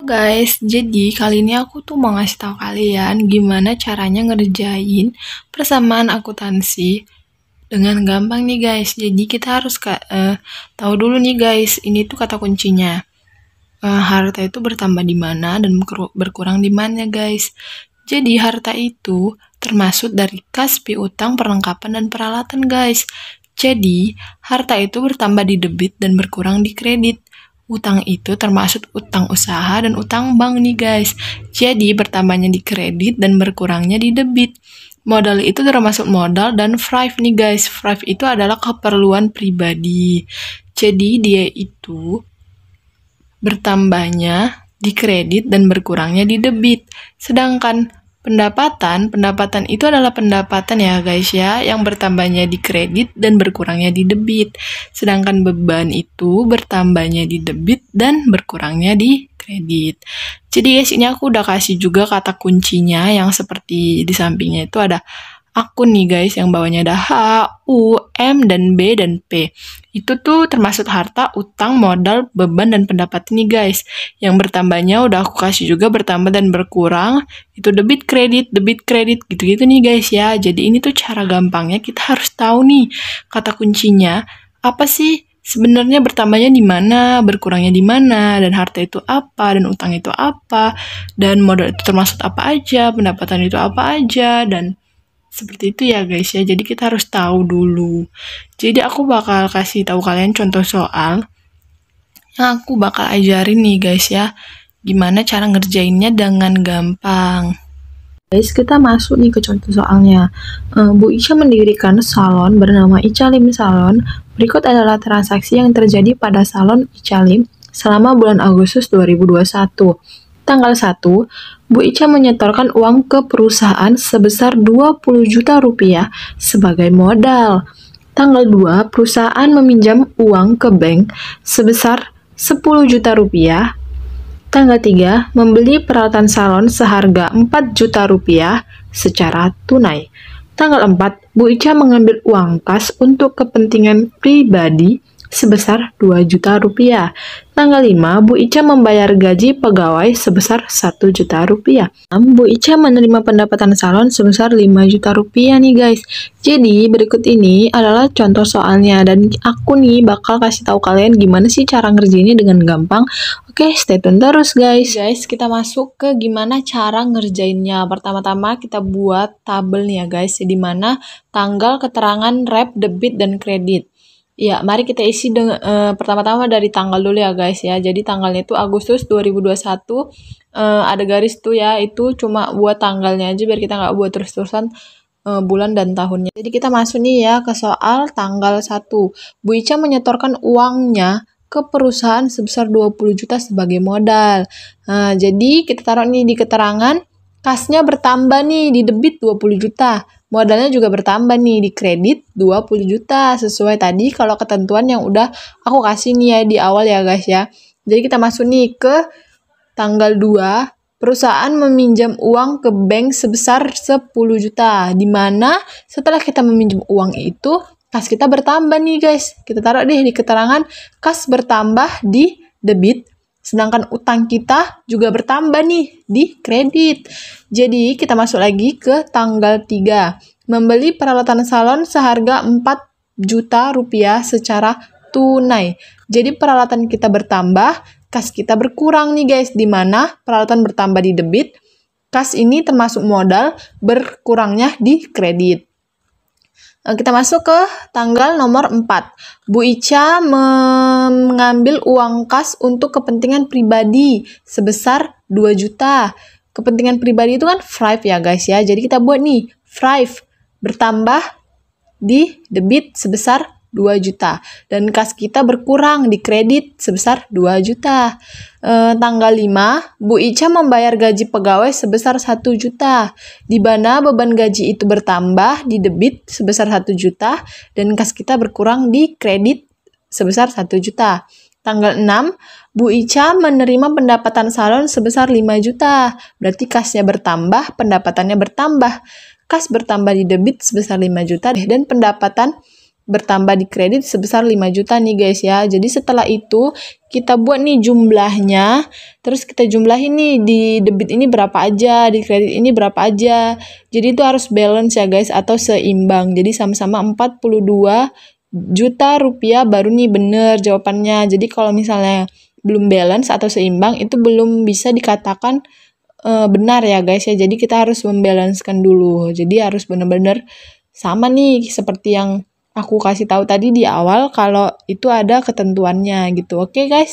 Guys, jadi kali ini aku tuh mau ngasih tahu kalian gimana caranya ngerjain persamaan akuntansi dengan gampang nih guys. Jadi kita harus tahu dulu nih guys, ini tuh kata kuncinya. Harta itu bertambah di mana dan berkurang di mana guys. Jadi harta itu termasuk dari kas, piutang, perlengkapan, dan peralatan guys. Jadi harta itu bertambah di debit dan berkurang di kredit. Utang itu termasuk utang usaha dan utang bank nih guys. Jadi bertambahnya di kredit dan berkurangnya di debit. Modal itu termasuk modal dan thrive nih guys. Thrive itu adalah keperluan pribadi. Jadi dia itu bertambahnya di kredit dan berkurangnya di debit. Sedangkan pendapatan itu adalah pendapatan ya guys ya, yang bertambahnya di kredit dan berkurangnya di debit. Sedangkan beban itu bertambahnya di debit dan berkurangnya di kredit. Jadi guys, ini aku udah kasih juga kata kuncinya yang seperti di sampingnya itu ada akun nih guys, yang bawahnya ada H, U, M, dan B, dan P. Itu tuh termasuk harta, utang, modal, beban, dan pendapatan nih guys. Yang bertambahnya udah aku kasih juga bertambah dan berkurang. Itu debit, kredit, gitu-gitu nih guys ya. Jadi ini tuh cara gampangnya kita harus tahu nih kata kuncinya. Apa sih sebenarnya bertambahnya di mana, berkurangnya di mana, dan harta itu apa, dan utang itu apa, dan modal itu termasuk apa aja, pendapatan itu apa aja, dan seperti itu ya guys ya. Jadi kita harus tahu dulu. Jadi aku bakal kasih tahu kalian contoh soal yang aku bakal ajarin nih guys ya, gimana cara ngerjainnya dengan gampang. Guys, kita masuk nih ke contoh soalnya. Bu Ica mendirikan salon bernama Ica Lim Salon. Berikut adalah transaksi yang terjadi pada salon Ica Lim selama bulan Agustus 2021. Tanggal 1, Bu Ica menyetorkan uang ke perusahaan sebesar 20 juta rupiah sebagai modal. Tanggal 2, perusahaan meminjam uang ke bank sebesar 10 juta rupiah. Tanggal 3, membeli peralatan salon seharga 4 juta rupiah secara tunai. Tanggal 4, Bu Ica mengambil uang kas untuk kepentingan pribadi sebesar 2 juta rupiah. Tanggal 5, Bu Ica membayar gaji pegawai sebesar 1 juta rupiah. Bu Ica menerima pendapatan salon sebesar 5 juta rupiah nih guys. Jadi berikut ini adalah contoh soalnya, dan aku nih bakal kasih tahu kalian gimana sih cara ngerjainnya dengan gampang. Oke, stay tune terus guys. Guys, kita masuk ke gimana cara ngerjainnya. Pertama-tama kita buat tabel nih ya guys, di mana tanggal, keterangan, rep, debit, dan kredit. Ya, mari kita isi pertama-tama dari tanggal dulu ya guys ya. Jadi tanggalnya itu Agustus 2021. Ada garis tuh ya, itu cuma buat tanggalnya aja biar kita nggak buat terus-terusan bulan dan tahunnya. Jadi kita masuk nih ya ke soal tanggal 1. Bu Ica menyetorkan uangnya ke perusahaan sebesar 20 juta sebagai modal. Nah, jadi kita taruh nih di keterangan, kasnya bertambah nih di debit 20 juta. Modalnya juga bertambah nih di kredit 20 juta. Sesuai tadi kalau ketentuan yang udah aku kasih nih ya di awal ya guys ya. Jadi kita masuk nih ke tanggal 2. Perusahaan meminjam uang ke bank sebesar 10 juta. Dimana setelah kita meminjam uang itu, kas kita bertambah nih guys. Kita taruh deh di keterangan, kas bertambah di debit. Sedangkan utang kita juga bertambah nih di kredit. Jadi kita masuk lagi ke tanggal 3. Membeli peralatan salon seharga 4 juta rupiah secara tunai. Jadi peralatan kita bertambah, kas kita berkurang nih guys. Dimana peralatan bertambah di debit, kas ini termasuk modal, berkurangnya di kredit. Kita masuk ke tanggal nomor 4. Bu Ica mengambil uang kas untuk kepentingan pribadi sebesar 2 juta. Kepentingan pribadi itu kan thrive ya guys ya. Jadi kita buat nih, thrive bertambah di debit sebesar 2 juta. Dan kas kita berkurang di kredit sebesar 2 juta. Tanggal 5, Bu Ica membayar gaji pegawai sebesar 1 juta. Di mana beban gaji itu bertambah di debit sebesar 1 juta. Dan kas kita berkurang di kredit sebesar 1 juta. Tanggal 6, Bu Ica menerima pendapatan salon sebesar 5 juta. Berarti kasnya bertambah, pendapatannya bertambah. Kas bertambah di debit sebesar 5 juta dan pendapatan bertambah di kredit sebesar 5 juta nih guys ya. Jadi setelah itu kita buat nih jumlahnya, terus kita jumlahin nih di debit ini berapa aja, di kredit ini berapa aja. Jadi itu harus balance ya guys, atau seimbang. Jadi sama-sama 42 juta rupiah baru nih bener jawabannya. Jadi kalau misalnya belum balance atau seimbang itu belum bisa dikatakan benar ya guys ya. Jadi kita harus membalancekan dulu. Jadi harus benar-benar sama nih seperti yang aku kasih tahu tadi di awal, kalau itu ada ketentuannya gitu. Oke guys.